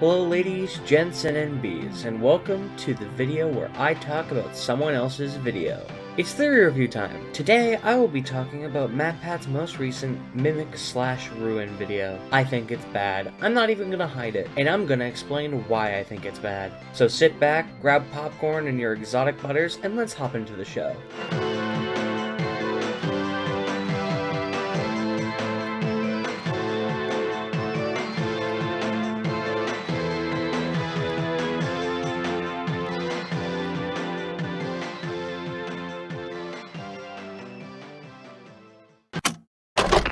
Hello ladies, gents, and NBs, and welcome to the video where I talk about someone else's video. It's theory review time. Today, I will be talking about MatPat's most recent Mimic/Ruin video. I think it's bad. I'm not even gonna hide it, and I'm gonna explain why I think it's bad. So sit back, grab popcorn and your exotic butters, and let's hop into the show.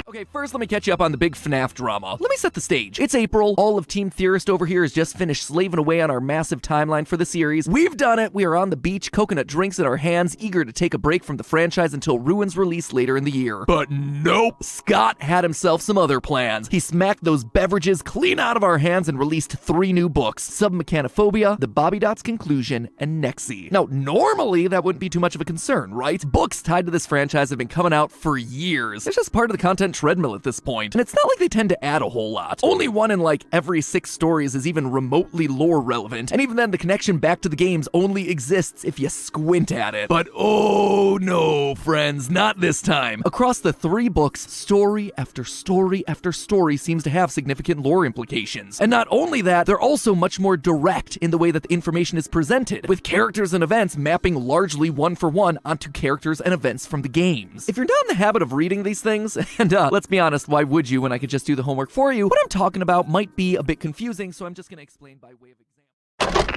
Okay, first let me catch you up on the big FNAF drama. Let me set the stage. It's April. All of Team Theorist over here has just finished slaving away on our massive timeline for the series. We've done it. We are on the beach, coconut drinks in our hands, eager to take a break from the franchise until Ruin's release later in the year. But nope. Scott had himself some other plans. He smacked those beverages clean out of our hands and released 3 new books: Submechanophobia, The Bobby Dots Conclusion, and Nexi. Now, normally that wouldn't be too much of a concern, right? Books tied to this franchise have been coming out for years. It's just part of the content treadmill at this point, and it's not like they tend to add a whole lot. Only one in like every 6 stories is even remotely lore relevant, and even then the connection back to the games only exists if you squint at it. But oh no, friends, not this time. Across the 3 books, story after story after story seems to have significant lore implications. And not only that, they're also much more direct in the way that the information is presented, with characters and events mapping largely one for one onto characters and events from the games. If you're not in the habit of reading these things, and let's be honest, why would you when I could just do the homework for you? What I'm talking about might be a bit confusing, so I'm just going to explain by way of example.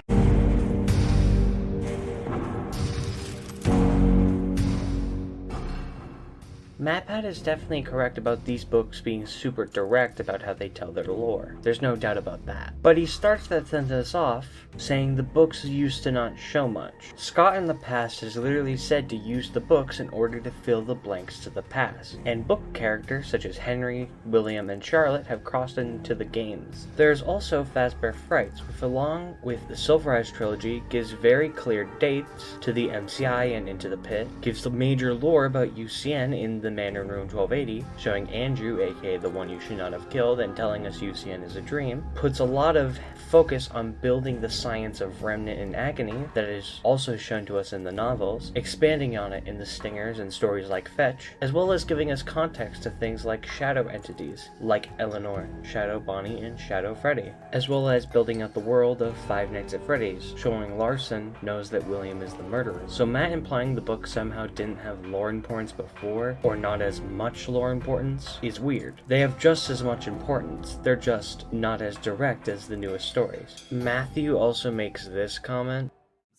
MatPat is definitely correct about these books being super direct about how they tell their lore. There's no doubt about that. But he starts that sentence off saying the books used to not show much. Scott in the past has literally said to use the books in order to fill the blanks to the past, and book characters such as Henry, William, and Charlotte have crossed into the games. There's also Fazbear Frights, which along with the Silver Eyes trilogy gives very clear dates to the MCI and Into the Pit, gives the major lore about UCN in the Manor in Room 1280, showing Andrew, aka the one you should not have killed, and telling us UCN is a dream, puts a lot of focus on building the science of Remnant and Agony that is also shown to us in the novels, expanding on it in the stingers and stories like Fetch, as well as giving us context to things like shadow entities, like Eleanor, Shadow Bonnie, and Shadow Freddy, as well as building out the world of Five Nights at Freddy's, showing Larson knows that William is the murderer. So Matt implying the book somehow didn't have lore importance before, or not as much lore importance, is weird. They have just as much importance, they're just not as direct as the newest stories. Matthew also makes this comment: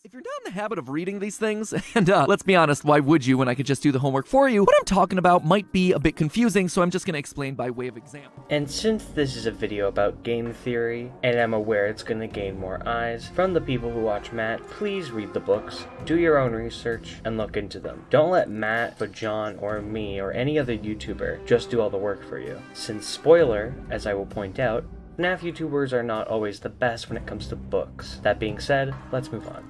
if you're not in the habit of reading these things, and let's be honest, why would you when I could just do the homework for you? What I'm talking about might be a bit confusing, so I'm just going to explain by way of example. And since this is a video about game theory, and I'm aware it's going to gain more eyes from the people who watch Matt, please read the books, do your own research, and look into them. Don't let Matt, or John, or me, or any other YouTuber just do all the work for you. Since, spoiler, as I will point out, FNAF YouTubers are not always the best when it comes to books. That being said, let's move on.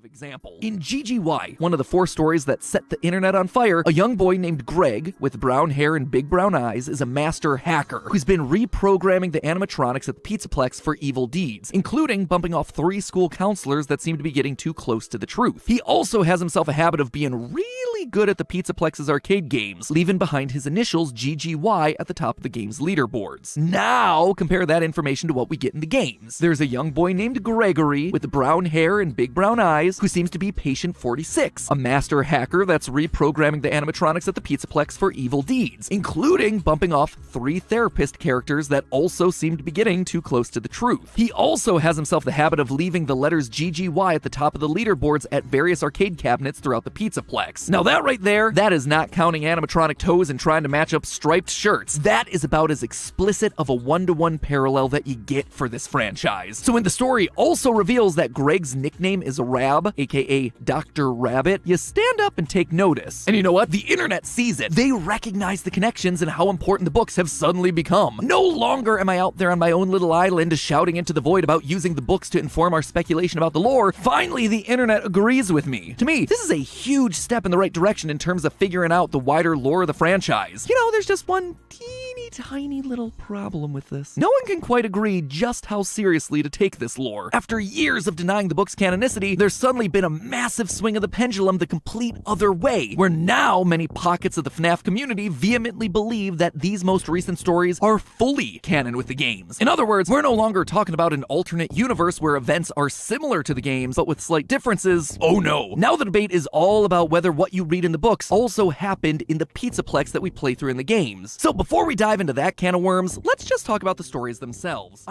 Example. In GGy, one of the 4 stories that set the internet on fire, a young boy named Greg, with brown hair and big brown eyes, is a master hacker who's been reprogramming the animatronics at the Pizzaplex for evil deeds, including bumping off 3 school counselors that seem to be getting too close to the truth. He also has himself a habit of being really good at the Pizzaplex's arcade games, leaving behind his initials GGy at the top of the game's leaderboards. Now, compare that information to what we get in the games. There's a young boy named Gregory, with brown hair and big brown eyes, who seems to be Patient 46, a master hacker that's reprogramming the animatronics at the Pizzaplex for evil deeds, including bumping off 3 therapist characters that also seem to be getting too close to the truth. He also has himself the habit of leaving the letters GGy at the top of the leaderboards at various arcade cabinets throughout the Pizzaplex. Now that right there, that is not counting animatronic toes and trying to match up striped shirts. That is about as explicit of a one-to-one parallel that you get for this franchise. So when the story also reveals that Greg's nickname is Rab, aka Dr. Rabbit, you stand up and take notice. And you know what? The internet sees it. They recognize the connections and how important the books have suddenly become. No longer am I out there on my own little island shouting into the void about using the books to inform our speculation about the lore. Finally, the internet agrees with me. To me, this is a huge step in the right direction in terms of figuring out the wider lore of the franchise. You know, there's just one teeny tiny little problem with this. No one can quite agree just how seriously to take this lore. After years of denying the book's canonicity, there's suddenly been a massive swing of the pendulum the complete other way, where now many pockets of the FNAF community vehemently believe that these most recent stories are fully canon with the games. In other words, we're no longer talking about an alternate universe where events are similar to the games, but with slight differences. Oh no. Now the debate is all about whether what you read in the books also happened in the Pizzaplex that we play through in the games. So before we dive into that can of worms, let's just talk about the stories themselves.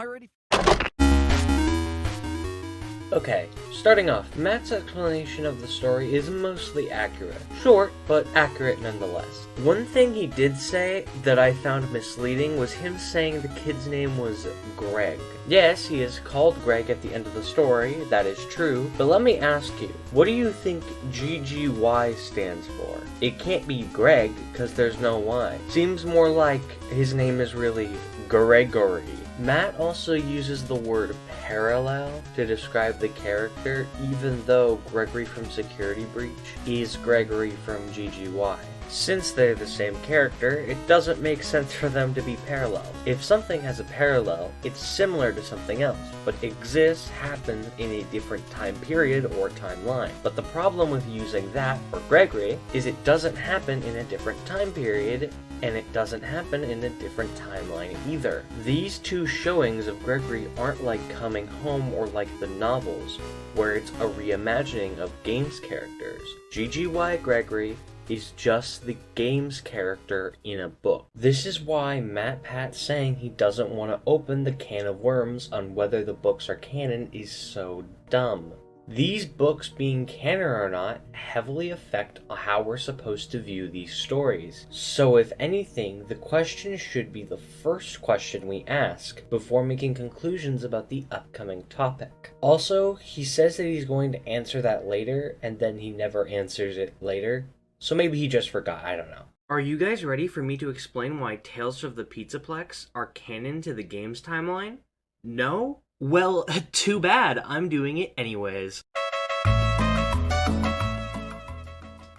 Okay, starting off, Matt's explanation of the story is mostly accurate. Short, but accurate nonetheless. One thing he did say that I found misleading was him saying the kid's name was Greg. Yes, he is called Greg at the end of the story, that is true, but let me ask you, what do you think GGy stands for? It can't be Greg, because there's no Y. Seems more like his name is really Gregory. Matt also uses the word parallel to describe the character, even though Gregory from Security Breach is Gregory from GGy. Since they're the same character, it doesn't make sense for them to be parallel. If something has a parallel, it's similar to something else, but exists, happens in a different time period or timeline. But the problem with using that for Gregory is it doesn't happen in a different time period, and it doesn't happen in a different timeline either. These two showings of Gregory aren't like Coming Home or like the novels, where it's a reimagining of games characters. GGy Gregory is just the game's character in a book. This is why MatPat saying he doesn't want to open the can of worms on whether the books are canon is so dumb. These books being canon or not heavily affect how we're supposed to view these stories. So if anything, the question should be the first question we ask before making conclusions about the upcoming topic. Also, he says that he's going to answer that later, and then he never answers it later. So maybe he just forgot, I don't know. Are you guys ready for me to explain why Tales of the Pizzaplex are canon to the game's timeline? No? Well, too bad, I'm doing it anyways.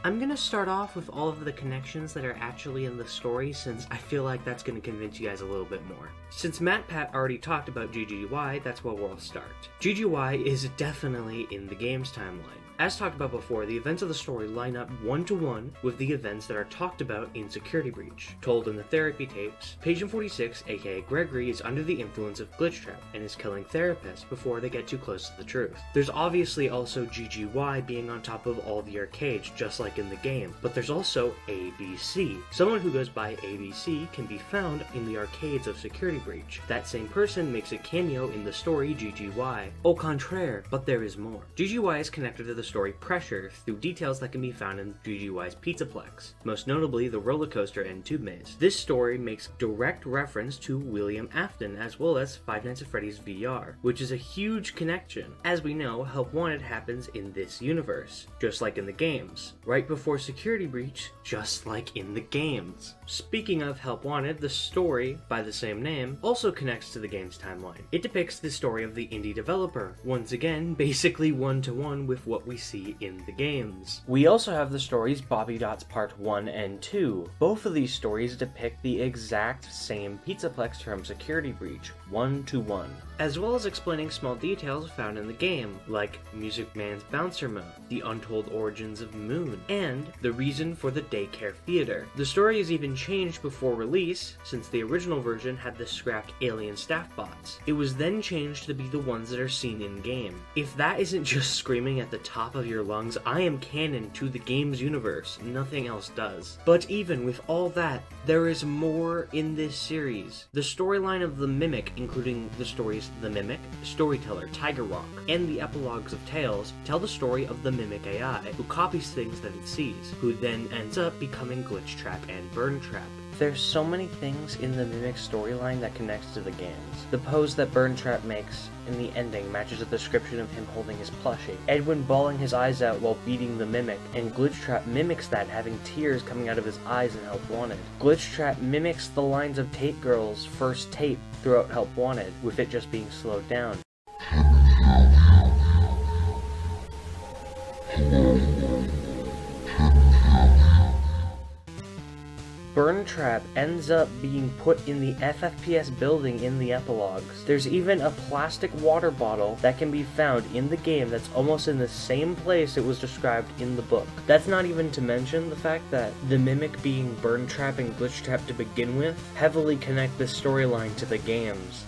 I'm gonna start off with all of the connections that are actually in the story, since I feel like that's gonna convince you guys a little bit more. Since MatPat already talked about GGy, that's where we'll start. GGy is definitely in the game's timeline. As talked about before, the events of the story line up one-to-one with the events that are talked about in Security Breach. Told in the therapy tapes, Patient 46, aka Gregory, is under the influence of Glitchtrap and is killing therapists before they get too close to the truth. There's obviously also GGy being on top of all the arcades, just like in the game, but there's also ABC. Someone who goes by ABC can be found in the arcades of Security Breach. That same person makes a cameo in the story GGy. Au contraire, but there is more. GGy is connected to the story Pressure through details that can be found in GGy's Pizzaplex, most notably the roller coaster and tube maze. This story makes direct reference to William Afton as well as Five Nights at Freddy's VR, which is a huge connection. As we know, Help Wanted happens in this universe, just like in the games. Right before Security Breach, just like in the games. Speaking of Help Wanted, the story, by the same name, also connects to the game's timeline. It depicts the story of the indie developer, once again, basically one-to-one with what we see in the games. We also have the stories Bobby Dots Part 1 and 2. Both of these stories depict the exact same Pizzaplex from Security Breach, one-to-one, as well as explaining small details found in the game, like Music Man's bouncer mode, the untold origins of Moon, and the reason for the daycare theater. The story is even changed before release, since the original version had the scrapped alien staff bots. It was then changed to be the ones that are seen in-game. If that isn't just screaming at the top of your lungs, I am canon to the game's universe, nothing else does. But even with all that, there is more in this series. The storyline of the Mimic, including the stories The Mimic, Storyteller, Tiger Rock, and the epilogues of Tales, tell the story of the Mimic AI, who copies things that it sees, who then ends up becoming Glitchtrap and Burntrap. There's so many things in the Mimic storyline that connects to the games. The pose that Burntrap makes in the ending matches a description of him holding his plushie. Edwin bawling his eyes out while beating the Mimic, and Glitchtrap mimics that, having tears coming out of his eyes in Help Wanted. Glitchtrap mimics the lines of Tape Girl's first tape throughout Help Wanted, with it just being slowed down. Burn Trap ends up being put in the FFPS building in the epilogues. There's even a plastic water bottle that can be found in the game that's almost in the same place it was described in the book. That's not even to mention the fact that the Mimic being Burn Trap and Glitch Trap to begin with heavily connect the storyline to the games.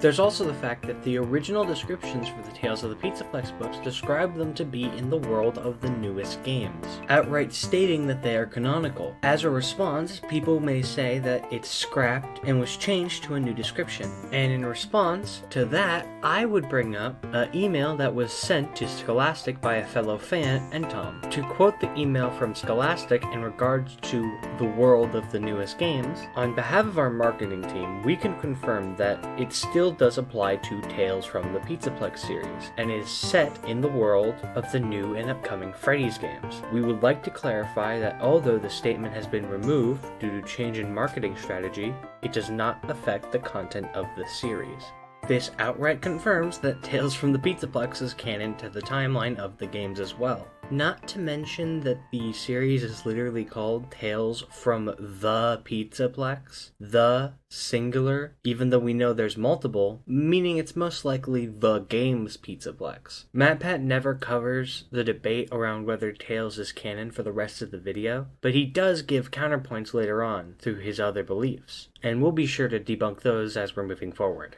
There's also the fact that the original descriptions for the Tales of the Pizzaplex books describe them to be in the world of the newest games, outright stating that they are canonical. As a response, people may say that it's scrapped and was changed to a new description. And in response to that, I would bring up an email that was sent to Scholastic by a fellow fan and Tom. To quote the email from Scholastic in regards to the world of the newest games, on behalf of our marketing team, we can confirm that it still does apply to Tales from the Pizzaplex series, and is set in the world of the new and upcoming Freddy's games. We would like to clarify that although the statement has been removed due to change in marketing strategy, it does not affect the content of the series. This outright confirms that Tales from the Pizzaplex is canon to the timeline of the games as well. Not to mention that the series is literally called Tales from the Pizzaplex, the singular, even though we know there's multiple, meaning it's most likely the game's Pizzaplex. MatPat never covers the debate around whether Tales is canon for the rest of the video, but he does give counterpoints later on through his other beliefs, and we'll be sure to debunk those as we're moving forward.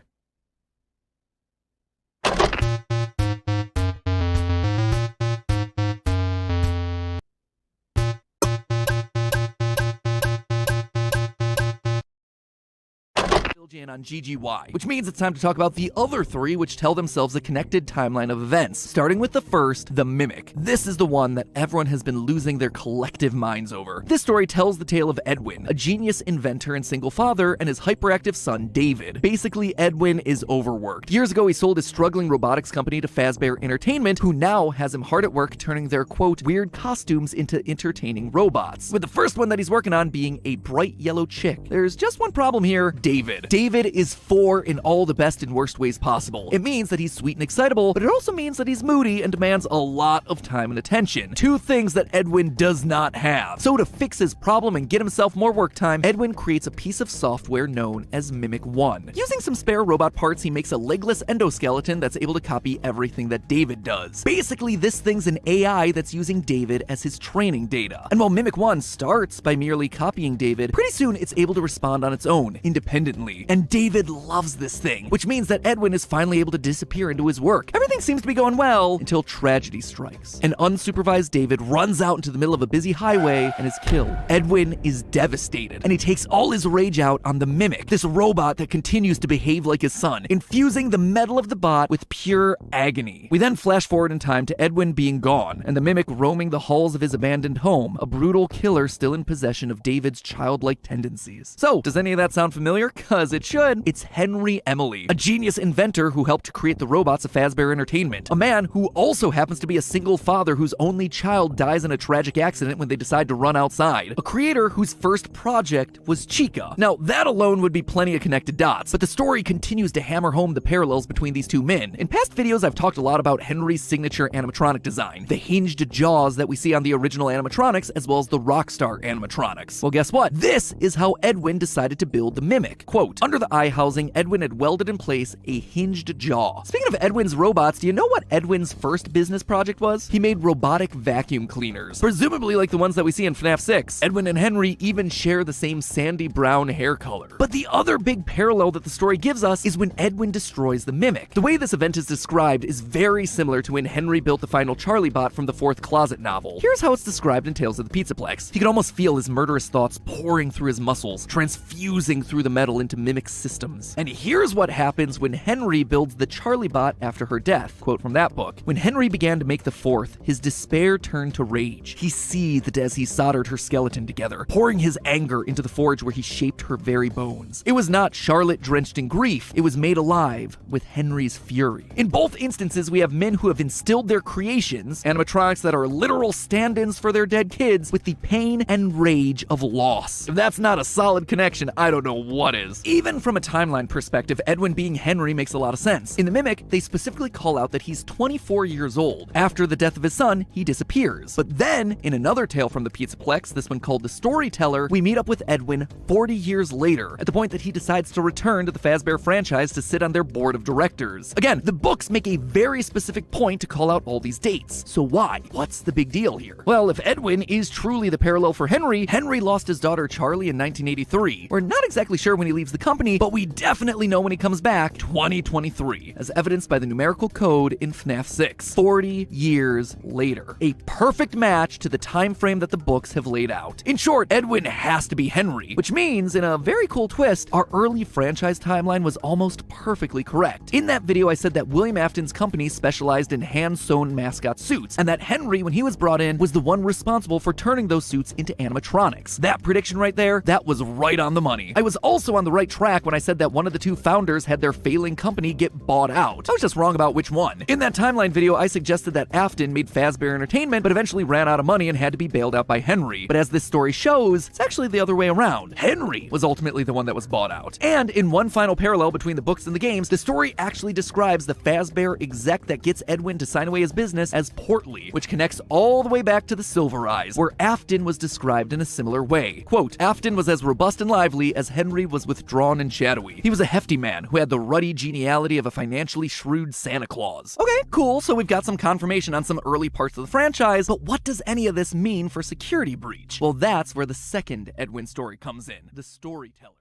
On GGy, which means it's time to talk about the other three, which tell themselves a connected timeline of events, starting with the first, the Mimic. This is the one that everyone has been losing their collective minds over. This story tells the tale of Edwin, a genius inventor and single father, and his hyperactive son, David. Basically, Edwin is overworked. Years ago, he sold his struggling robotics company to Fazbear Entertainment, who now has him hard at work turning their, quote, weird costumes into entertaining robots, with the first one that he's working on being a bright yellow chick. There's just one problem here, David. David is 4 in all the best and worst ways possible. It means that he's sweet and excitable, but it also means that he's moody and demands a lot of time and attention. Two things that Edwin does not have. So to fix his problem and get himself more work time, Edwin creates a piece of software known as Mimic 1. Using some spare robot parts, he makes a legless endoskeleton that's able to copy everything that David does. Basically, this thing's an AI that's using David as his training data. And while Mimic 1 starts by merely copying David, pretty soon it's able to respond on its own, independently. And David loves this thing, which means that Edwin is finally able to disappear into his work. Everything seems to be going well until tragedy strikes. An unsupervised David runs out into the middle of a busy highway and is killed. Edwin is devastated, and he takes all his rage out on the Mimic, this robot that continues to behave like his son, infusing the metal of the bot with pure agony. We then flash forward in time to Edwin being gone, and the Mimic roaming the halls of his abandoned home, a brutal killer still in possession of David's childlike tendencies. So, does any of that sound familiar? Cause it should. It's Henry Emily, a genius inventor who helped create the robots of Fazbear Entertainment, a man who also happens to be a single father whose only child dies in a tragic accident when they decide to run outside, a creator whose first project was Chica. Now, that alone would be plenty of connected dots, but the story continues to hammer home the parallels between these two men. In past videos, I've talked a lot about Henry's signature animatronic design, the hinged jaws that we see on the original animatronics, as well as the Rockstar animatronics. Well, guess what? This is how Edwin decided to build the Mimic. Quote, under the eye housing, Edwin had welded in place a hinged jaw. Speaking of Edwin's robots, do you know what Edwin's first business project was? He made robotic vacuum cleaners, presumably like the ones that we see in FNAF 6. Edwin and Henry even share the same sandy brown hair color. But the other big parallel that the story gives us is when Edwin destroys the Mimic. The way this event is described is very similar to when Henry built the final Charlie bot from the 4th Closet novel. Here's how it's described in Tales of the Pizzaplex. He could almost feel his murderous thoughts pouring through his muscles, transfusing through the metal into Mimic systems. And here's what happens when Henry builds the Charlie bot after her death. Quote from that book. When Henry began to make the 4th, his despair turned to rage. He seethed as he soldered her skeleton together, pouring his anger into the forge where he shaped her very bones. It was not Charlotte drenched in grief, it was made alive with Henry's fury. In both instances, we have men who have instilled their creations, animatronics that are literal stand-ins for their dead kids, with the pain and rage of loss. If that's not a solid connection, I don't know what is. Even even from a timeline perspective, Edwin being Henry makes a lot of sense. In the Mimic, they specifically call out that he's 24 years old. After the death of his son, he disappears. But then, in another tale from the Pizzaplex, this one called the Storyteller, we meet up with Edwin 40 years later, at the point that he decides to return to the Fazbear franchise to sit on their board of directors. Again, the books make a very specific point to call out all these dates. So why? What's the big deal here? Well, if Edwin is truly the parallel for Henry, Henry lost his daughter Charlie in 1983. We're not exactly sure when he leaves the company, but we definitely know when he comes back, 2023, as evidenced by the numerical code in FNAF 6. 40 years later. A perfect match to the time frame that the books have laid out. In short, Edwin has to be Henry, which means, in a very cool twist, our early franchise timeline was almost perfectly correct. In that video, I said that William Afton's company specialized in hand-sewn mascot suits, and that Henry, when he was brought in, was the one responsible for turning those suits into animatronics. That prediction right there, that was right on the money. I was also on the right track when I said that one of the two founders had their failing company get bought out. I was just wrong about which one. In that timeline video, I suggested that Afton made Fazbear Entertainment, but eventually ran out of money and had to be bailed out by Henry. But as this story shows, it's actually the other way around. Henry was ultimately the one that was bought out. And in one final parallel between the books and the games, the story actually describes the Fazbear exec that gets Edwin to sign away his business as Portly, which connects all the way back to the Silver Eyes, where Afton was described in a similar way. Quote, Afton was as robust and lively as Henry was withdrawn and shadowy. He was a hefty man who had the ruddy geniality of a financially shrewd Santa Claus. Okay, cool, so we've got some confirmation on some early parts of the franchise, but what does any of this mean for Security Breach? Well, that's where the second Edwin story comes in, the Storyteller.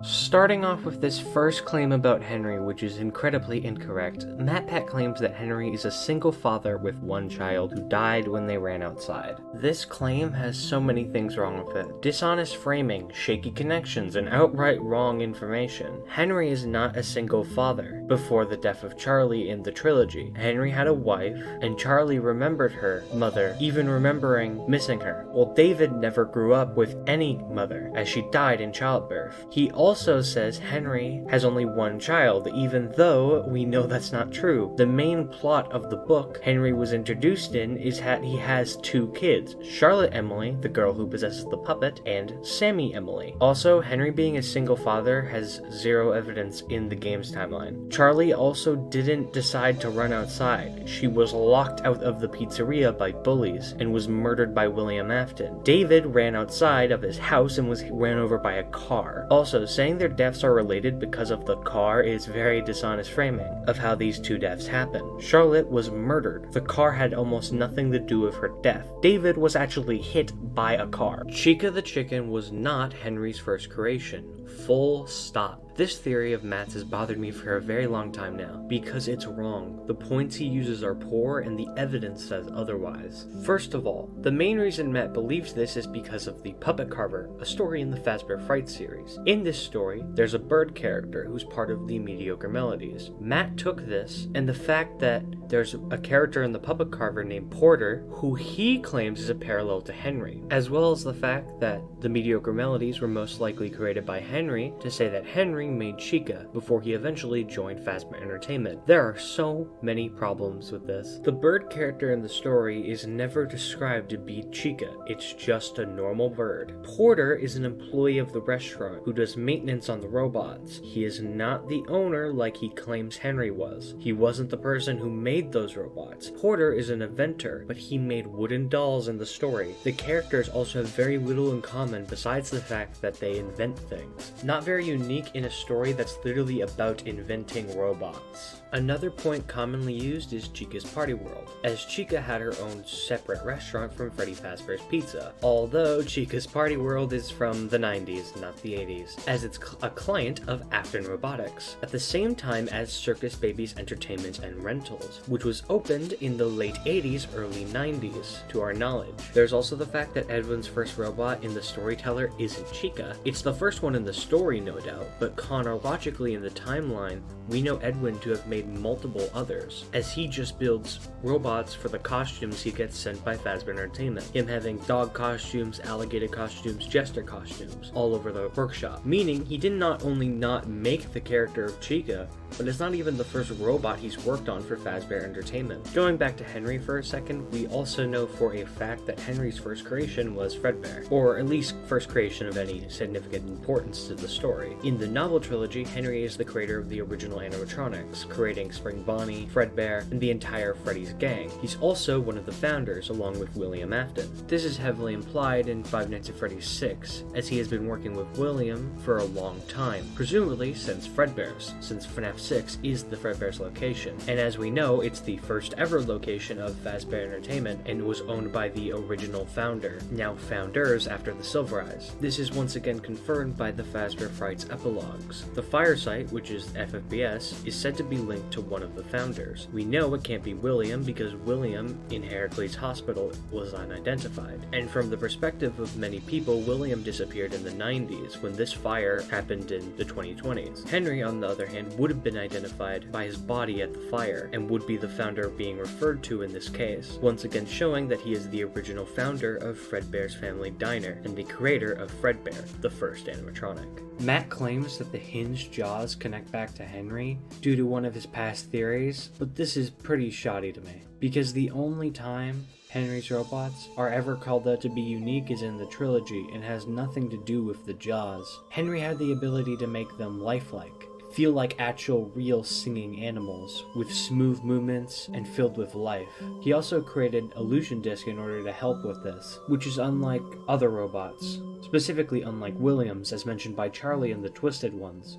Starting off with this first claim about Henry, which is incredibly incorrect, MatPat claims that Henry is a single father with one child who died when they ran outside. This claim has so many things wrong with it. Dishonest framing, shaky connections, and outright wrong information. Henry is not a single father. Before the death of Charlie in the trilogy, Henry had a wife, and Charlie remembered her mother, even remembering missing her. Well, David never grew up with any mother, as she died in childbirth. He also says Henry has only one child, even though we know that's not true. The main plot of the book Henry was introduced in is that he has two kids, Charlotte Emily, the girl who possesses the puppet, and Sammy Emily. Also, Henry being a single father has zero evidence in the game's timeline. Charlie also didn't decide to run outside. She was locked out of the pizzeria by bullies and was murdered by William Afton. David ran outside of his house and was ran over by a car. Also, saying their deaths are related because of the car is very dishonest framing of how these two deaths happened. Charlotte was murdered. The car had almost nothing to do with her death. David was actually hit by a car. Chica the chicken was not Henry's first creation. Full stop. This theory of Matt's has bothered me for a very long time now, because it's wrong. The points he uses are poor and the evidence says otherwise. First of all, the main reason Matt believes this is because of the Puppet Carver, a story in the Fazbear Fright series. In this story, there's a bird character who's part of the Mediocre Melodies. Matt took this and the fact that there's a character in the Puppet Carver named Porter, who he claims is a parallel to Henry, as well as the fact that the Mediocre Melodies were most likely created by Henry to say that Henry made Chica before he eventually joined Fazbear Entertainment. There are so many problems with this. The bird character in the story is never described to be Chica, it's just a normal bird. Porter is an employee of the restaurant who does maintenance on the robots. He is not the owner like he claims Henry was. He wasn't the person who made those robots. Porter is an inventor, but he made wooden dolls in the story. The characters also have very little in common besides the fact that they invent things. Not very unique in a story that's literally about inventing robots. Another point commonly used is Chica's Party World, as Chica had her own separate restaurant from Freddy Fazbear's Pizza, although Chica's Party World is from the 90s, not the 80s, as it's a client of Afton Robotics, at the same time as Circus Baby's Entertainment and Rentals, which was opened in the late 80s, early 90s, to our knowledge. There's also the fact that Edwin's first robot in the Storyteller isn't Chica. It's the first one in the story, no doubt, but chronologically in the timeline, we know Edwin to have made multiple others, as he just builds robots for the costumes he gets sent by Fazbear Entertainment. Him having dog costumes, alligator costumes, jester costumes, all over the workshop, meaning meaning he did not only not make the character of Chica, but it's not even the first robot he's worked on for Fazbear Entertainment. Going back to Henry for a second, we also know for a fact that Henry's first creation was Fredbear, or at least first creation of any significant importance to the story. In the novel trilogy, Henry is the creator of the original animatronics, creating Spring Bonnie, Fredbear, and the entire Freddy's gang. He's also one of the founders, along with William Afton. This is heavily implied in Five Nights at Freddy's 6, as he has been working with William for a long time, presumably since Fredbear's, since FNAF 6 is the Fredbear's location. And as we know, it's the first ever location of Fazbear Entertainment and was owned by the original founder, now founders after the Silver Eyes. This is once again confirmed by the Fazbear Frights epilogues. The fire site, which is FFBS, is said to be linked to one of the founders. We know it can't be William because William in Heracles Hospital was unidentified. And from the perspective of many people, William disappeared in the 90s when this fire happened in the 2020s. Henry, on the other hand, would have been identified by his body at the fire and would be the founder being referred to in this case, once again showing that he is the original founder of Fredbear's Family Diner and the creator of Fredbear, the first animatronic. Matt claims that the hinged jaws connect back to Henry due to one of his past theories, but this is pretty shoddy to me, because the only time Henry's robots are ever called out to be unique is in the trilogy and has nothing to do with the jaws. Henry had the ability to make them lifelike, feel like actual real singing animals, with smooth movements and filled with life. He also created Illusion Disc in order to help with this, which is unlike other robots, specifically unlike Williams as mentioned by Charlie in the Twisted Ones.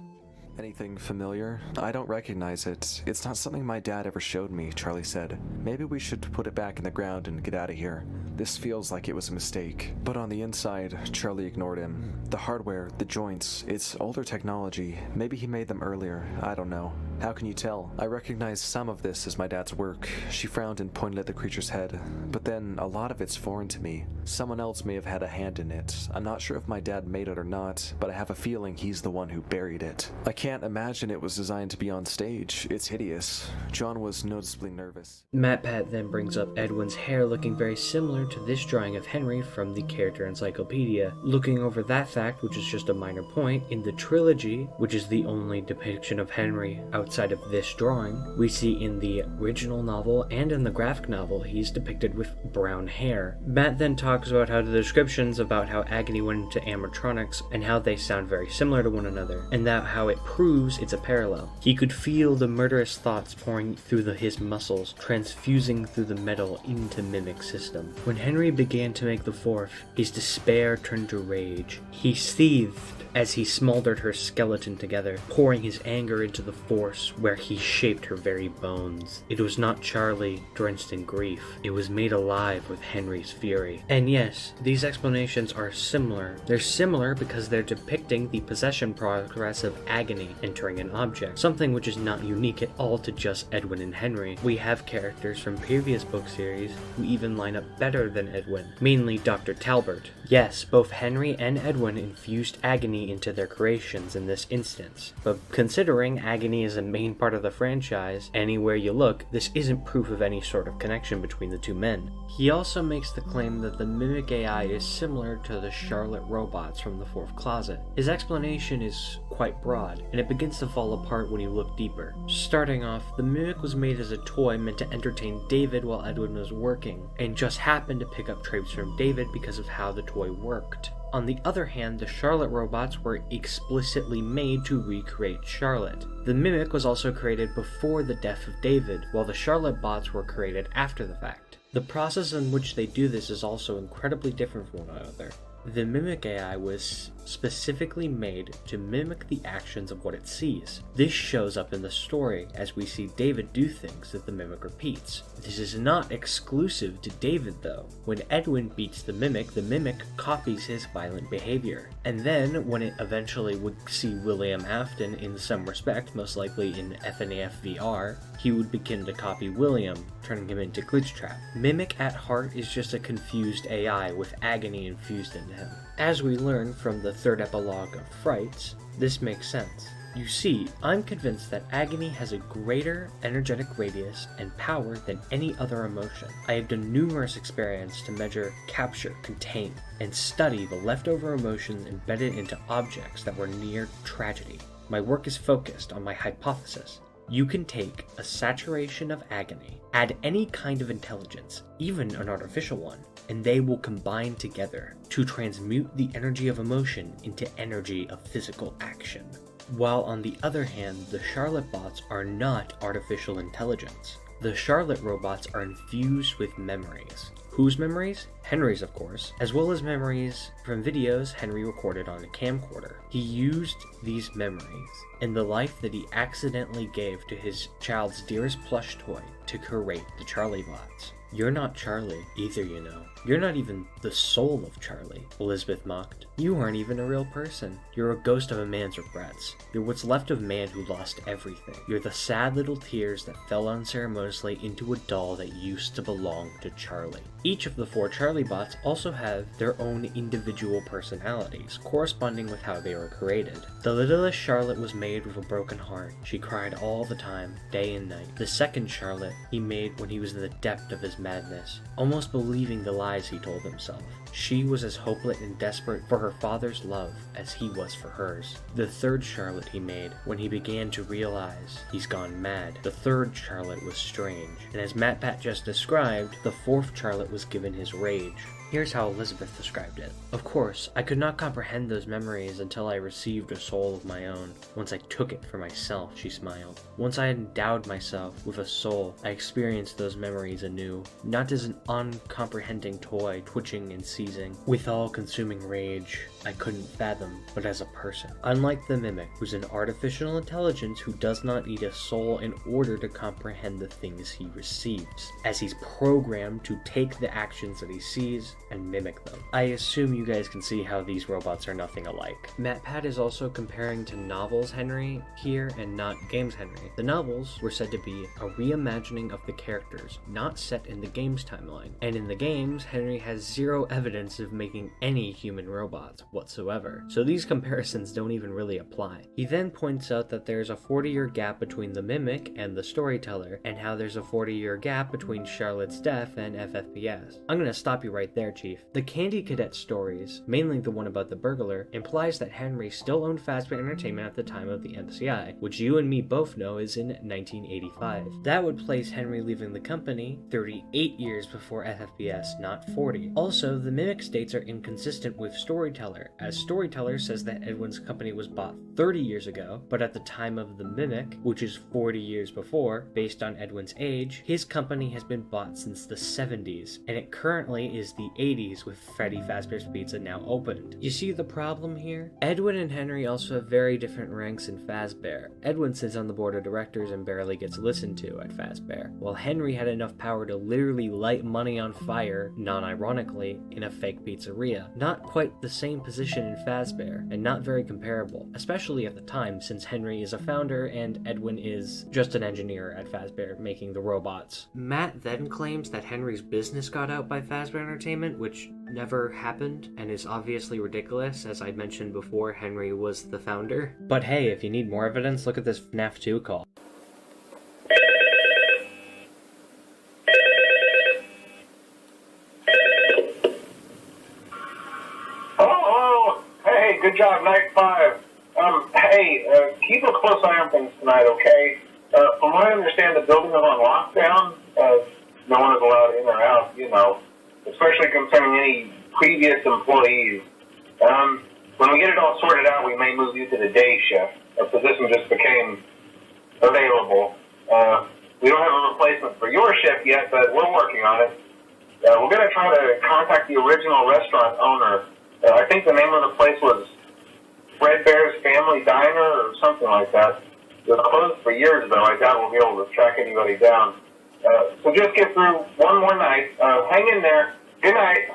Anything familiar? I don't recognize it. It's not something my dad ever showed me, Charlie said. Maybe we should put it back in the ground and get out of here. This feels like it was a mistake. But on the inside, Charlie ignored him. The hardware, the joints, it's older technology. Maybe he made them earlier. I don't know. How can you tell? I recognize some of this as my dad's work. She frowned and pointed at the creature's head. But then, a lot of it's foreign to me. Someone else may have had a hand in it. I'm not sure if my dad made it or not, but I have a feeling he's the one who buried it. I can't imagine it was designed to be on stage. It's hideous. John was noticeably nervous. MatPat then brings up Edwin's hair looking very similar to this drawing of Henry from the character encyclopedia. Looking over that fact, which is just a minor point, in the trilogy, which is the only depiction of Henry outside of this drawing, we see in the original novel and in the graphic novel he's depicted with brown hair. Matt then talks about how the descriptions about how Agony went into animatronics and how they sound very similar to one another, and that how it proves it's a parallel. He could feel the murderous thoughts pouring through his muscles, transfusing through the metal into Mimic's system. When Henry began to make the fourth, his despair turned to rage. He seethed as he smoldered her skeleton together, pouring his anger into the force where he shaped her very bones. It was not Charlie drenched in grief. It was made alive with Henry's fury. And yes, these explanations are similar. They're similar because they're depicting the possession progress of Agony entering an object, something which is not unique at all to just Edwin and Henry. We have characters from previous book series who even line up better than Edwin, mainly Dr. Talbert. Yes, both Henry and Edwin infused Agony into their creations in this instance, but considering Agony is a main part of the franchise, anywhere you look, this isn't proof of any sort of connection between the two men. He also makes the claim that the Mimic AI is similar to the Charlotte robots from the Fourth Closet. His explanation is quite broad, and it begins to fall apart when you look deeper. Starting off, the Mimic was made as a toy meant to entertain David while Edwin was working, and just happened to pick up traits from David because of how the toy worked. On the other hand, the Charlotte robots were explicitly made to recreate Charlotte. The Mimic was also created before the death of David, while the Charlotte bots were created after the fact. The process in which they do this is also incredibly different from one another. The Mimic AI was specifically made to mimic the actions of what it sees. This shows up in the story as we see David do things that the Mimic repeats. This is not exclusive to David though. When Edwin beats the Mimic copies his violent behavior. And then, when it eventually would see William Afton in some respect, most likely in FNAF VR, he would begin to copy William, turning him into Glitchtrap. Mimic at heart is just a confused AI with Agony infused into him. As we learn from the third epilogue of Frights, this makes sense. You see, I'm convinced that agony has a greater energetic radius and power than any other emotion. I have done numerous experiments to measure, capture, contain, and study the leftover emotions embedded into objects that were near tragedy. My work is focused on my hypothesis. You can take a saturation of agony, add any kind of intelligence, even an artificial one, and they will combine together to transmute the energy of emotion into energy of physical action. While on the other hand, the Charlotte bots are not artificial intelligence. The Charlotte robots are infused with memories. Whose memories? Henry's, of course, as well as memories from videos Henry recorded on a camcorder. He used these memories and the life that he accidentally gave to his child's dearest plush toy to create the Charlie bots. You're not Charlie either, you know. You're not even the soul of Charlie, Elizabeth mocked. You aren't even a real person. You're a ghost of a man's regrets. You're what's left of a man who lost everything. You're the sad little tears that fell unceremoniously into a doll that used to belong to Charlie. Each of the 4 Charlie bots also have their own individual personalities, corresponding with how they were created. The littlest Charlotte was made with a broken heart. She cried all the time, day and night. The second Charlotte he made when he was in the depth of his madness, almost believing the lies he told himself. She was as hopeless and desperate for her father's love as he was for hers. The third Charlotte he made when he began to realize he's gone mad. The third Charlotte was strange, and as MatPat just described, the fourth Charlotte was given his rage. Here's how Elizabeth described it. Of course, I could not comprehend those memories until I received a soul of my own. Once I took it for myself, she smiled. Once I had endowed myself with a soul, I experienced those memories anew, not as an uncomprehending toy twitching and seizing, with all-consuming rage I couldn't fathom, but as a person. Unlike the Mimic, who's an artificial intelligence who does not need a soul in order to comprehend the things he receives, as he's programmed to take the actions that he sees and mimic them. I assume you guys can see how these robots are nothing alike. MatPat is also comparing to novels Henry here and not games Henry. The novels were said to be a reimagining of the characters, not set in the game's timeline. And in the games, Henry has zero evidence of making any human robots whatsoever. So these comparisons don't even really apply. He then points out that there's a 40-year gap between the Mimic and the Storyteller, and how there's a 40-year gap between Charlotte's death and FFPS. I'm gonna stop you right there, Chief. The Candy Cadet stories, mainly the one about the burglar, implies that Henry still owned Fazbear Entertainment at the time of the MCI, which you and me both know is in 1985. That would place Henry leaving the company 38 years before FFPS, not 40. Also, the Mimic's dates are inconsistent with Storyteller, as Storyteller says that Edwin's company was bought 30 years ago, but at the time of the Mimic, which is 40 years before, based on Edwin's age, his company has been bought since the 70s, and it currently is the 80s with Freddy Fazbear's Pizza now opened. You see the problem here? Edwin and Henry also have very different ranks in Fazbear. Edwin sits on the board of directors and barely gets listened to at Fazbear, while Henry had enough power to literally light money on fire, non-ironically, in a fake pizzeria. Not quite the same position in Fazbear, and not very comparable, especially at the time since Henry is a founder and Edwin is just an engineer at Fazbear making the robots. Matt then claims that Henry's business got out by Fazbear Entertainment, which never happened and is obviously ridiculous. As I mentioned before, Henry was the founder. But hey, if you need more evidence, look at this FNAF 2 call. Oh, hey, good job, night 5. Keep a close eye on things tonight, okay? From what I understand, the building is on lockdown. No one is allowed in or out, you know, especially concerning any previous employees. When we get it all sorted out, we may move you to the day shift. A position just became available. We don't have a replacement for your shift yet, but we're working on it. We're going to try to contact the original restaurant owner. I think the name of the place was Fred Bear's Family Diner or something like that. It was closed for years, though. I doubt we'll be able to track anybody down. So just get through one more night. Hang in there. Good night.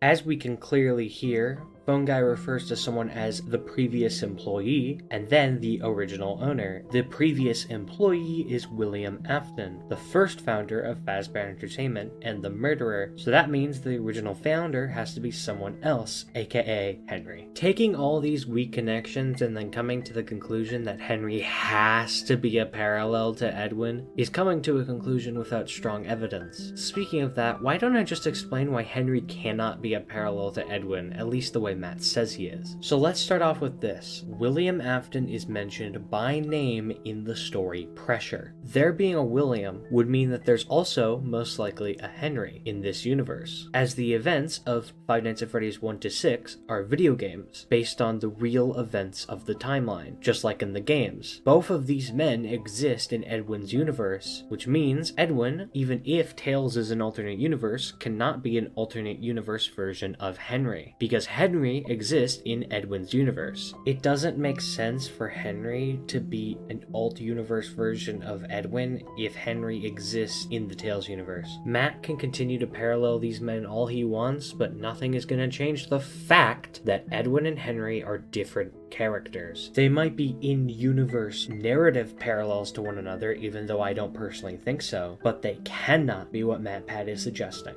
As we can clearly hear Bone Guy refers to someone as the previous employee, and then the original owner. The previous employee is William Afton, the first founder of Fazbear Entertainment, and the murderer, so that means the original founder has to be someone else, aka Henry. Taking all these weak connections and then coming to the conclusion that Henry has to be a parallel to Edwin is coming to a conclusion without strong evidence. Speaking of that, why don't I just explain why Henry cannot be a parallel to Edwin, at least the way Matt says he is. So let's start off with this. William Afton is mentioned by name in the story Pressure. There being a William would mean that there's also, most likely, a Henry in this universe, as the events of Five Nights at Freddy's 1-6 are video games, based on the real events of the timeline, just like in the games. Both of these men exist in Edwin's universe, which means Edwin, even if Tails is an alternate universe, cannot be an alternate universe version of Henry, because Henry exists in Edwin's universe. It doesn't make sense for Henry to be an alt-universe version of Edwin if Henry exists in the Tails universe. Matt can continue to parallel these men all he wants, but nothing is going to change the fact that Edwin and Henry are different characters. They might be in-universe narrative parallels to one another, even though I don't personally think so, but they cannot be what MatPat is suggesting.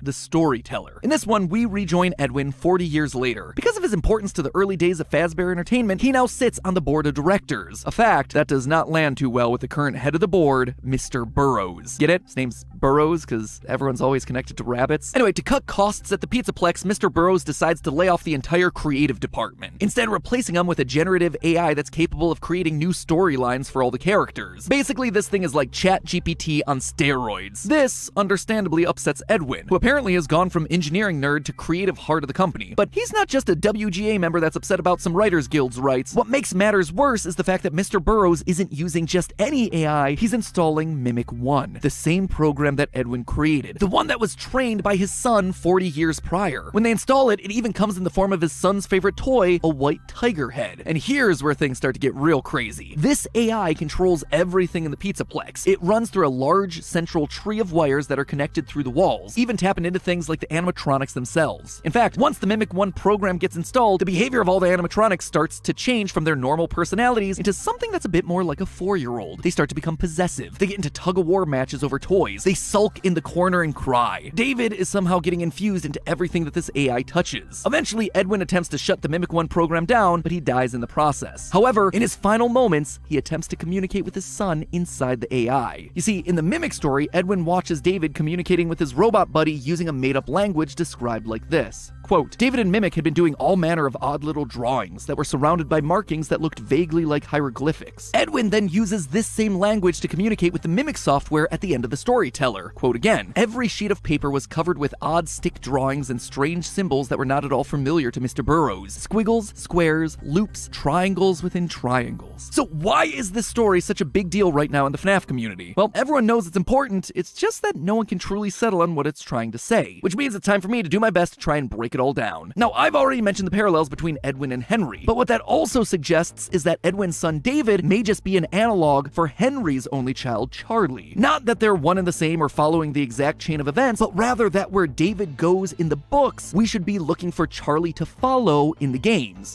The Storyteller. In this one, we rejoin Edwin 40 years later. Because of his importance to the early days of Fazbear Entertainment, he now sits on the board of directors. A fact that does not land too well with the current head of the board, Mr. Burrows. Get it? His name's Burrows because everyone's always connected to rabbits. Anyway, to cut costs at the Pizzaplex, Mr. Burrows decides to lay off the entire creative department, instead replacing them with a generative AI that's capable of creating new storylines for all the characters. Basically, this thing is like ChatGPT on steroids. This, understandably, upsets Edwin, who apparently has gone from engineering nerd to creative heart of the company. But he's not just a WGA member that's upset about some Writers Guild's rights. What makes matters worse is the fact that Mr. Burrows isn't using just any AI, he's installing Mimic 1, the same program that Edwin created, the one that was trained by his son 40 years prior. When they install it, it even comes in the form of his son's favorite toy, a white tiger head. And here's where things start to get real crazy. This AI controls everything in the Pizzaplex. It runs through a large central tree of wires that are connected through the walls, even tapping into things like the animatronics themselves. In fact, once the Mimic 1 program gets installed, the behavior of all the animatronics starts to change from their normal personalities into something that's a bit more like a 4-year-old. They start to become possessive. They get into tug-of-war matches over toys. They sulk in the corner and cry. David is somehow getting infused into everything that this AI touches. Eventually, Edwin attempts to shut the Mimic 1 program down, but he dies in the process. However, in his final moments, he attempts to communicate with his son inside the AI. You see, in the Mimic story, Edwin watches David communicating with his robot buddy using a made-up language described like this. Quote, David and Mimic had been doing all manner of odd little drawings that were surrounded by markings that looked vaguely like hieroglyphics. Edwin then uses this same language to communicate with the Mimic software at the end of the Storyteller. Quote again, every sheet of paper was covered with odd stick drawings and strange symbols that were not at all familiar to Mr. Burrows. Squiggles, squares, loops, triangles within triangles. So why is this story such a big deal right now in the FNAF community? Well, everyone knows it's important, it's just that no one can truly settle on what it's trying to say, which means it's time for me to do my best to try and break it all down. Now, I've already mentioned the parallels between Edwin and Henry, but what that also suggests is that Edwin's son David may just be an analog for Henry's only child, Charlie. Not that they're one and the same or following the exact chain of events, but rather that where David goes in the books, we should be looking for Charlie to follow in the games.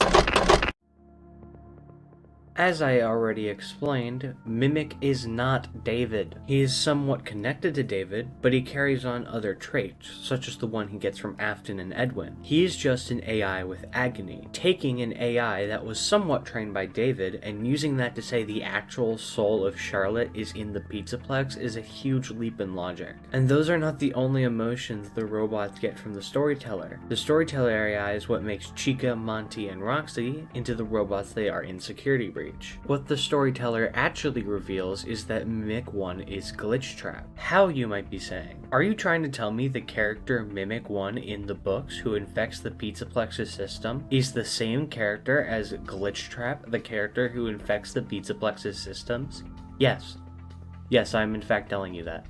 As I already explained, Mimic is not David. He is somewhat connected to David, but he carries on other traits, such as the one he gets from Afton and Edwin. He is just an AI with agony, taking an AI that was somewhat trained by David and using that to say the actual soul of Charlotte is in the Pizzaplex is a huge leap in logic. And those are not the only emotions the robots get from the Storyteller. The Storyteller AI is what makes Chica, Monty, and Roxy into the robots they are in Security Breach. What the Storyteller actually reveals is that Mimic 1 is Glitch Trap. How, you might be saying? Are you trying to tell me the character Mimic 1 in the books who infects the Pizzaplex's system is the same character as Glitch Trap, the character who infects the Pizzaplex's systems? Yes. Yes, I'm in fact telling you that.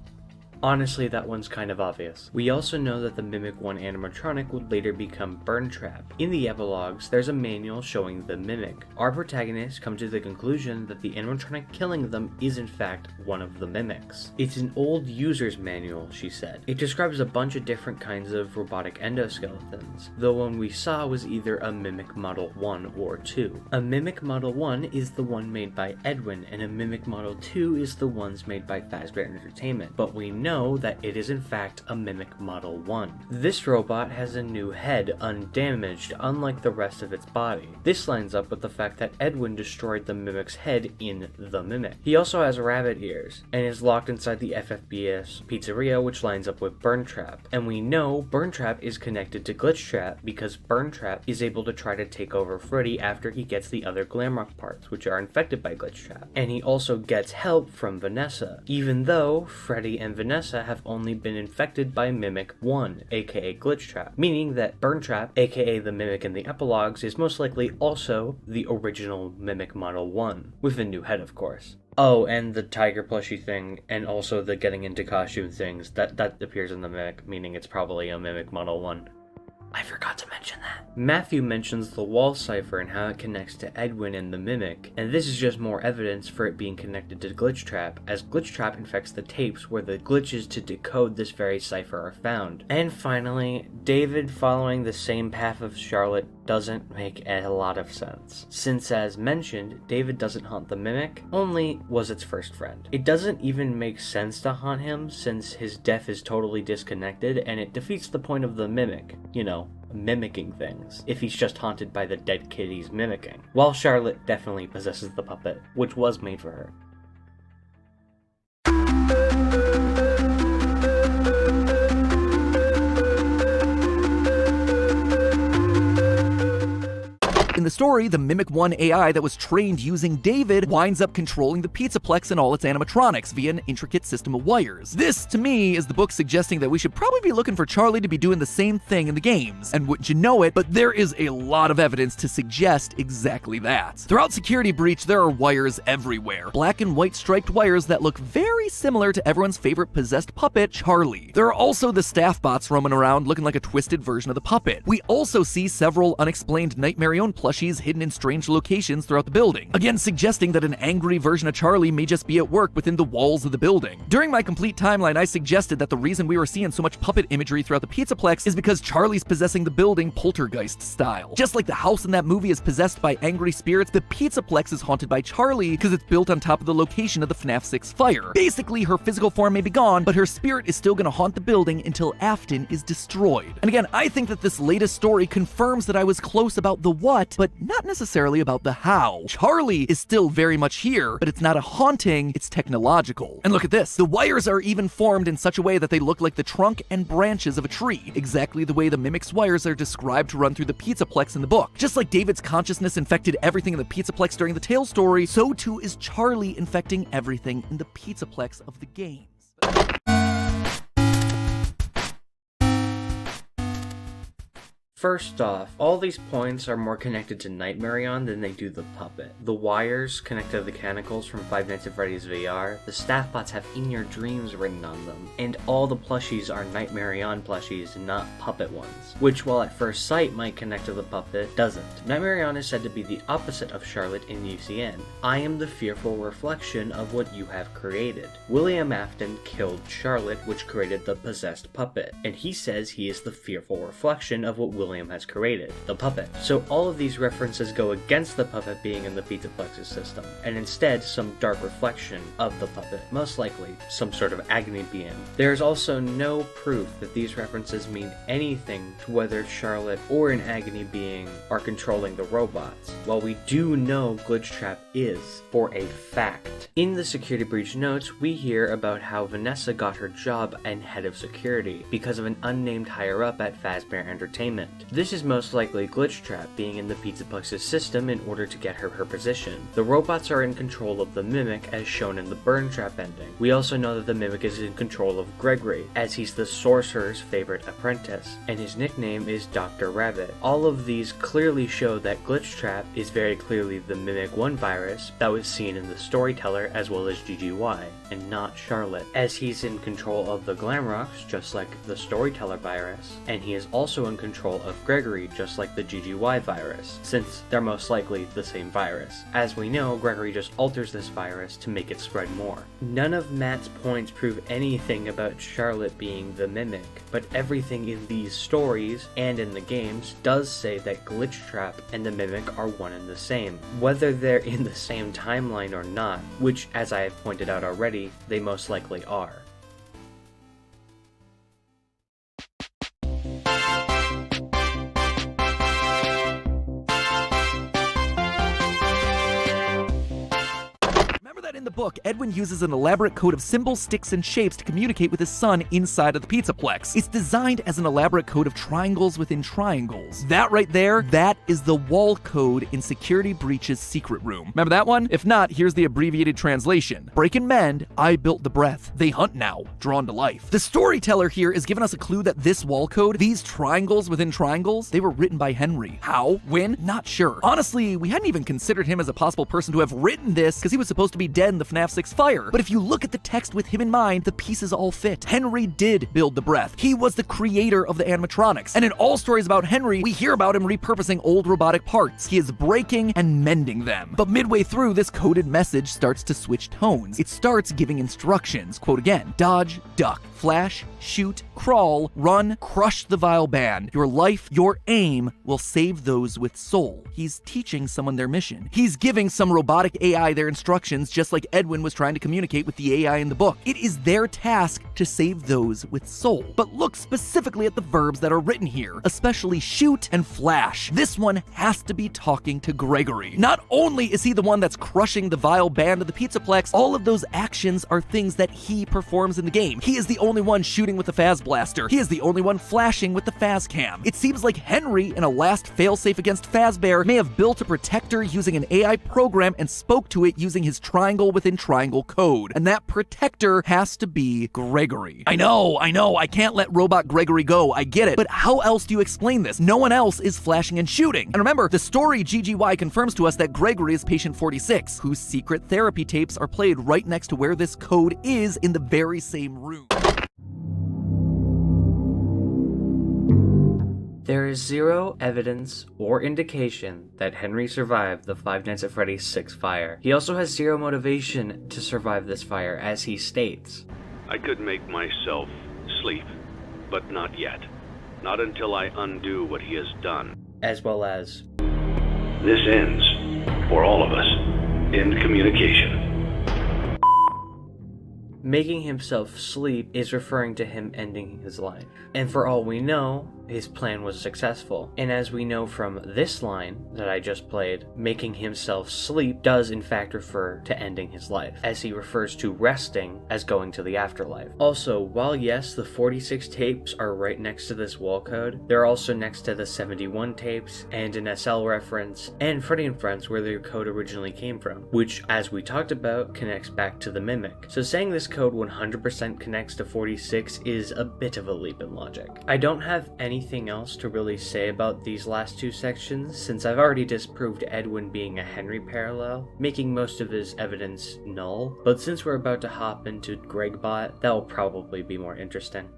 Honestly, that one's kind of obvious. We also know that the Mimic 1 animatronic would later become Burntrap. In the epilogues, there's a manual showing the Mimic. Our protagonists come to the conclusion that the animatronic killing them is in fact one of the Mimics. It's an old user's manual, she said. It describes a bunch of different kinds of robotic endoskeletons. The one we saw was either a Mimic Model 1 or 2. A Mimic Model 1 is the one made by Edwin, and a Mimic Model 2 is the ones made by Fazbear Entertainment, but we know that it is in fact a Mimic Model 1. This robot has a new head, undamaged, unlike the rest of its body. This lines up with the fact that Edwin destroyed the Mimic's head in The Mimic. He also has rabbit ears, and is locked inside the FFBS pizzeria, which lines up with Burntrap. And we know Burntrap is connected to Glitchtrap because Burntrap is able to try to take over Freddy after he gets the other Glamrock parts, which are infected by Glitchtrap. And he also gets help from Vanessa, even though Freddy and Vanessa have only been infected by Mimic 1, aka Glitchtrap, meaning that Burntrap, aka the Mimic in the epilogues, is most likely also the original Mimic Model 1, with a new head of course. Oh, and the tiger plushie thing, and also the getting into costume things, that appears in the Mimic, meaning it's probably a Mimic Model 1. I forgot to mention that. Matthew mentions the wall cipher and how it connects to Edwin and the Mimic, and this is just more evidence for it being connected to Glitchtrap, as Glitchtrap infects the tapes where the glitches to decode this very cipher are found. And finally, David following the same path of Charlotte doesn't make a lot of sense, since as mentioned, David doesn't haunt the Mimic, only was its first friend. It doesn't even make sense to haunt him since his death is totally disconnected, and it defeats the point of the Mimic, you know, mimicking things, if he's just haunted by the dead kid he's mimicking. While Charlotte definitely possesses the puppet, which was made for her. In the story, the Mimic 1 AI that was trained using David winds up controlling the Pizzaplex and all its animatronics via an intricate system of wires. This, to me, is the book suggesting that we should probably be looking for Charlie to be doing the same thing in the games. And wouldn't you know it, but there is a lot of evidence to suggest exactly that. Throughout Security Breach, there are wires everywhere. Black and white striped wires that look very similar to everyone's favorite possessed puppet, Charlie. There are also the staff bots roaming around looking like a twisted version of the puppet. We also see several unexplained Nightmare-owned plushies hidden in strange locations throughout the building, again suggesting that an angry version of Charlie may just be at work within the walls of the building. During my complete timeline, I suggested that the reason we were seeing so much puppet imagery throughout the Pizzaplex is because Charlie's possessing the building poltergeist style. Just like the house in that movie is possessed by angry spirits, the Pizzaplex is haunted by Charlie because it's built on top of the location of the FNAF 6 fire. Basically, her physical form may be gone, but her spirit is still gonna haunt the building until Afton is destroyed. And again, I think that this latest story confirms that I was close about the what, but not necessarily about the how. Charlie is still very much here, but it's not a haunting, it's technological. And look at this. The wires are even formed in such a way that they look like the trunk and branches of a tree, exactly the way the Mimic's wires are described to run through the Pizzaplex in the book. Just like David's consciousness infected everything in the Pizzaplex during the Tales story, so too is Charlie infecting everything in the Pizzaplex of the games. First off, all these points are more connected to Nightmare than they do the puppet. The wires connect to the mechanicals from Five Nights at Freddy's VR, the staff bots have In Your Dreams written on them, and all the plushies are Nightmare plushies, not puppet ones, which while at first sight might connect to the puppet, doesn't. Nightmare is said to be the opposite of Charlotte in UCN. I am the fearful reflection of what you have created. William Afton killed Charlotte, which created the possessed puppet, and he says he is the fearful reflection of what William has created, the puppet. So all of these references go against the puppet being in the Pizzaplex's system, and instead some dark reflection of the puppet, most likely some sort of agony being. There is also no proof that these references mean anything to whether Charlotte or an agony being are controlling the robots, while we do know Glitchtrap is, for a fact. In the Security Breach notes, we hear about how Vanessa got her job and head of security because of an unnamed higher-up at Fazbear Entertainment. This is most likely Glitchtrap being in the Pizzaplex's system in order to get her position. The robots are in control of the Mimic as shown in the Burn Trap ending. We also know that the Mimic is in control of Gregory, as he's the sorcerer's favorite apprentice, and his nickname is Dr. Rabbit. All of these clearly show that Glitchtrap is very clearly the Mimic 1 virus that was seen in the Storyteller as well as GGy, and not Charlotte, as he's in control of the Glamrocks just like the Storyteller virus, and he is also in control of Gregory just like the GGy virus, since they're most likely the same virus. As we know, Gregory just alters this virus to make it spread more. None of Matt's points prove anything about Charlotte being the Mimic, but everything in these stories and in the games does say that Glitchtrap and the Mimic are one and the same, whether they're in the same timeline or not, which, as I have pointed out already, they most likely are. In the book, Edwin uses an elaborate code of symbols, sticks, and shapes to communicate with his son inside of the Pizzaplex. It's designed as an elaborate code of triangles within triangles. That right there, that is the wall code in Security Breach's secret room. Remember that one? If not, here's the abbreviated translation. Break and mend, I built the breath. They hunt now, drawn to life. The Storyteller here is giving us a clue that this wall code, these triangles within triangles, they were written by Henry. How? When? Not sure. Honestly, we hadn't even considered him as a possible person to have written this because he was supposed to be dead in the FNAF 6 fire. But if you look at the text with him in mind, the pieces all fit. Henry did build the breath. He was the creator of the animatronics. And in all stories about Henry, we hear about him repurposing old robotic parts. He is breaking and mending them. But midway through, this coded message starts to switch tones. It starts giving instructions. Quote again, dodge, duck, flash, shoot, crawl, run, crush the vile band. Your life, your aim will save those with soul. He's teaching someone their mission. He's giving some robotic AI their instructions, just like Edwin was trying to communicate with the AI in the book. It is their task to save those with soul. But look specifically at the verbs that are written here, especially shoot and flash. This one has to be talking to Gregory. Not only is he the one that's crushing the vile band of the Pizzaplex, all of those actions are things that he performs in the game. He is the only one shooting with the Faz Blaster. He is the only one flashing with the Faz Cam. It seems like Henry, in a last failsafe against Fazbear, may have built a protector using an AI program and spoke to it using his triangle within triangle code. And that protector has to be Gregory. I know, I can't let robot Gregory go, I get it. But how else do you explain this? No one else is flashing and shooting. And remember, the story GGy confirms to us that Gregory is patient 46, whose secret therapy tapes are played right next to where this code is in the very same room. There is zero evidence or indication that Henry survived the Five Nights at Freddy's 6 fire. He also has zero motivation to survive this fire, as he states. I could make myself sleep, but not yet. Not until I undo what he has done. As well as, this ends, for all of us, in communication. making himself sleep is referring to him ending his life. And for all we know, his plan was successful. And as we know from this line that I just played, making himself sleep does in fact refer to ending his life, as he refers to resting as going to the afterlife. Also, while yes, the 46 tapes are right next to this wall code, they're also next to the 71 tapes and an SL reference and Freddy and Friends where the code originally came from, which, as we talked about, connects back to the Mimic. So saying this code 100% connects to 46 is a bit of a leap in logic. I don't have anything else to really say about these last two sections, since I've already disproved Edwin being a Henry parallel, making most of his evidence null, but since we're about to hop into Gregbot, that will probably be more interesting.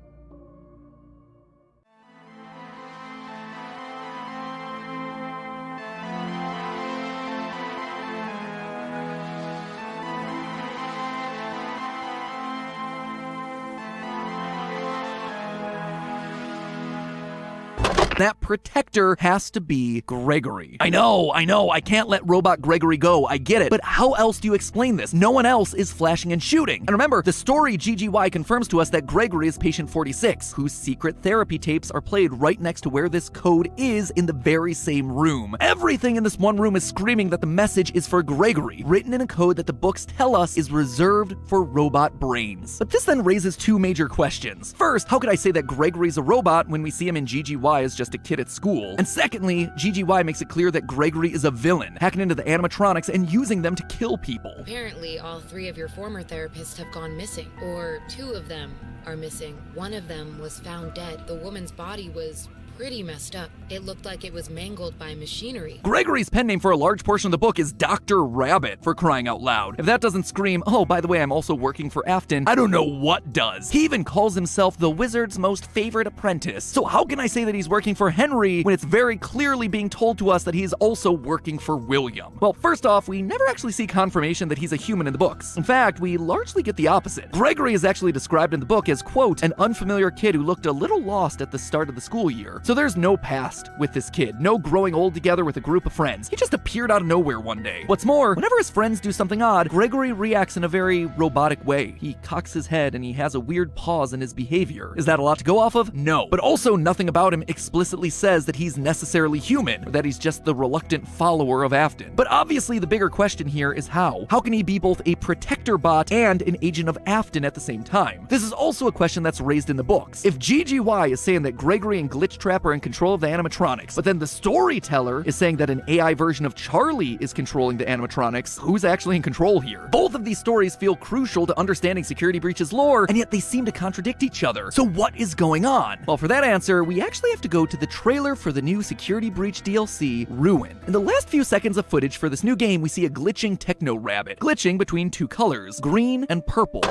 That protector has to be Gregory. I know, I can't let robot Gregory go, I get it, but how else do you explain this? No one else is flashing and shooting. And remember, the story GGy confirms to us that Gregory is patient 46, whose secret therapy tapes are played right next to where this code is in the very same room. Everything in this one room is screaming that the message is for Gregory, written in a code that the books tell us is reserved for robot brains. But this then raises two major questions. First, how could I say that Gregory's a robot when we see him in GGy as just autistic kid at school. And secondly, GGy makes it clear that Gregory is a villain, hacking into the animatronics and using them to kill people. Apparently, all 3 of your former therapists have gone missing, or 2 of them are missing. One of them was found dead. The woman's body was pretty messed up. It looked like it was mangled by machinery. Gregory's pen name for a large portion of the book is Dr. Rabbit, for crying out loud. If that doesn't scream, oh, by the way, I'm also working for Afton, I don't know what does. He even calls himself the wizard's most favorite apprentice. So how can I say that he's working for Henry when it's very clearly being told to us that he's also working for William? Well, first off, we never actually see confirmation that he's a human in the books. In fact, we largely get the opposite. Gregory is actually described in the book as, quote, an unfamiliar kid who looked a little lost at the start of the school year. So there's no past with this kid, no growing old together with a group of friends. He just appeared out of nowhere one day. What's more, whenever his friends do something odd, Gregory reacts in a very robotic way. He cocks his head and he has a weird pause in his behavior. Is that a lot to go off of? No. But also nothing about him explicitly says that he's necessarily human, or that he's just the reluctant follower of Afton. But obviously the bigger question here is how? How can he be both a protector bot and an agent of Afton at the same time? This is also a question that's raised in the books. If GGy is saying that Gregory and Glitchtrap are in control of the animatronics, but then the Storyteller is saying that an AI version of Charlie is controlling the animatronics, who's actually in control here? Both of these stories feel crucial to understanding Security Breach's lore, and yet they seem to contradict each other. So what is going on? Well, for that answer, we actually have to go to the trailer for the new Security Breach DLC, Ruin. In the last few seconds of footage for this new game, we see a glitching techno rabbit, glitching between 2 colors, green and purple.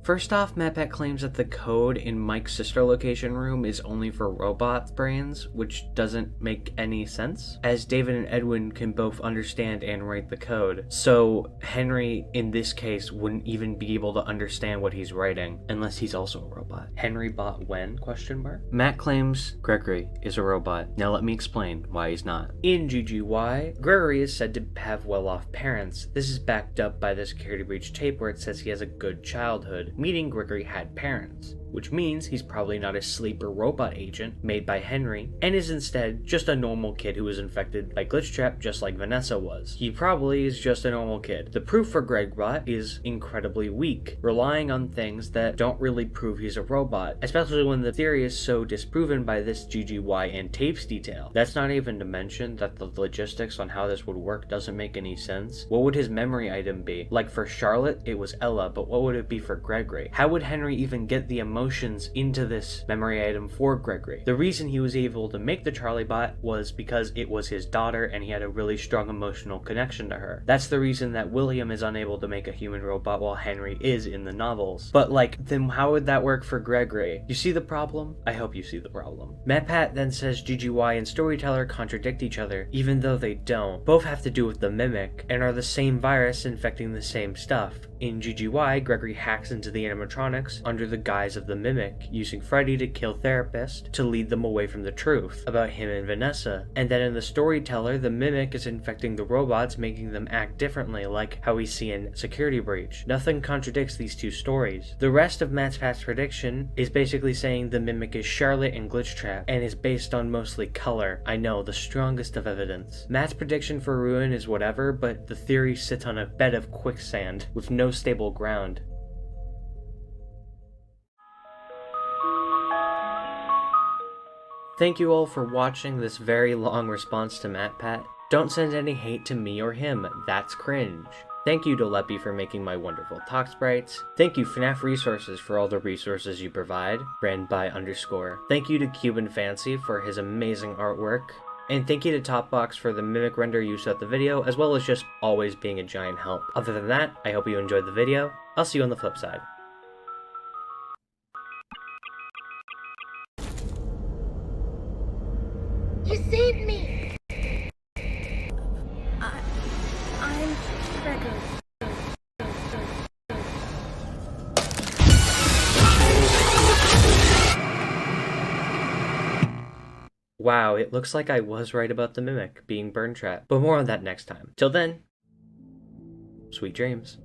First off, MatPat claims that the code in Mike's sister location room is only for robot brains, which doesn't make any sense, as David and Edwin can both understand and write the code. So Henry, in this case, wouldn't even be able to understand what he's writing, unless he's also a robot. Henry bought when? Question mark. Matt claims Gregory is a robot. Now let me explain why he's not. In GGy, Gregory is said to have well-off parents. This is backed up by the Security Breach tape where it says he has a good childhood, meaning Gregory had parents, which means he's probably not a sleeper robot agent made by Henry, and is instead just a normal kid who was infected by Glitchtrap just like Vanessa was. He probably is just a normal kid. The proof for Gregbot is incredibly weak, relying on things that don't really prove he's a robot, especially when the theory is so disproven by this GGy and tapes detail. That's not even to mention that the logistics on how this would work doesn't make any sense. What would his memory item be? Like for Charlotte, it was Ella, but what would it be for Gregory? How would Henry even get the emotions into this memory item for Gregory? The reason he was able to make the Charlie bot was because it was his daughter and he had a really strong emotional connection to her. That's the reason that William is unable to make a human robot while Henry is in the novels. But then how would that work for Gregory? You see the problem? I hope you see the problem. MatPat then says GGy and Storyteller contradict each other, even though they don't. Both have to do with the Mimic, and are the same virus infecting the same stuff. In GGy, Gregory hacks into the animatronics under the guise of the Mimic, using Freddy to kill Therapist to lead them away from the truth about him and Vanessa. And then in the Storyteller, the Mimic is infecting the robots, making them act differently, like how we see in Security Breach. Nothing contradicts these two stories. The rest of MatPat's prediction is basically saying the Mimic is Charlotte and Glitchtrap, and is based on mostly color. I know, the strongest of evidence. Matt's prediction for Ruin is whatever, but the theory sits on a bed of quicksand with no stable ground. Thank you all for watching this very long response to MatPat. Don't send any hate to me or him, that's cringe. Thank you to Leppy for making my wonderful talk sprites. Thank you FNAF Resources for all the resources you provide, ran by _. Thank you to Cuban Fancy for his amazing artwork. And thank you to Topbox for the mimic render used throughout the video, as well as just always being a giant help. Other than that, I hope you enjoyed the video. I'll see you on the flip side. You saved me! I'm Gregory. Wow, it looks like I was right about the Mimic being burn trap, but more on that next time. Till then, sweet dreams.